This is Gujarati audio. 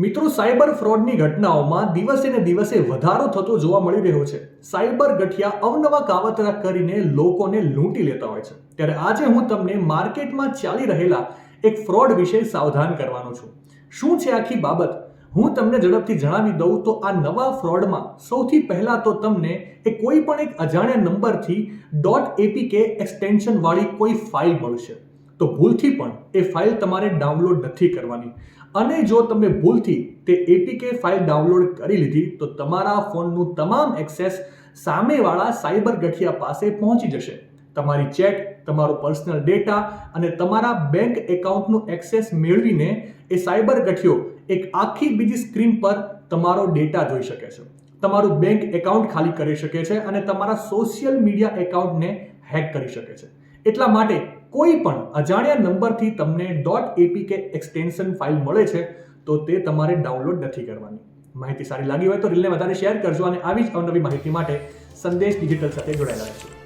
મિત્રો, સાયબર ફ્રોડની ઘટનાઓમાં દિવસે ને દિવસે વધારો થતો જોવા મળી રહ્યો છે. સાયબર ગઠિયા અવનવા કાવતરા કરીને લોકોને લૂંટી લેતા હોય છે. ત્યારે આજે હું તમને માર્કેટમાં ચાલી રહેલા એક ફ્રોડ વિશે સાવધાન કરવાનો છું. શું છે આખી બાબત હું તમને ઝડપથી જણાવી દઉં તો આ નવા ફ્રોડમાં સૌથી પહેલા તો તમને કોઈ પણ એક અજાણ્યા નંબરથી .apk એક્સટેન્શન વાળી કોઈ ફાઇલ મળશે. તો ભૂલથી પણ એ ફાઇલ તમારે ડાઉનલોડ નથી કરવાની. અને જો તમે ભૂલથી તે એપીકે ફાઇલ ડાઉનલોડ કરી લીધી તો તમારા ફોનનું તમામ એક્સેસ સામેવાળા સાયબર ગઠિયા પાસે પહોંચી જશે. તમારી ચેટ, તમારો પર્સનલ ડેટા અને તમારા બેંક એકાઉન્ટનું એક્સેસ મેળવીને એ સાયબર ગઠિયો એક આખી બીજી સ્ક્રીન પર તમારો ડેટા જોઈ શકે છે, તમારું બેંક એકાઉન્ટ ખાલી કરી શકે છે અને તમારા સોશિયલ મીડિયા એકાઉન્ટને હેક કરી શકે છે. એટલા માટે કોઈ પણ અજાણ્યા નંબરથી તમને .apk એક્સટેન્શન ફાઇલ મળે છે તો તે તમારે ડાઉનલોડ નથી કરવાની. માહિતી સારી લાગી હોય તો રીલને વધારે શેર કરજો અને આવી જ અવનવી માહિતી માટે સંદેશ ડિજિટલ સાથે જોડાયેલા રહેજો.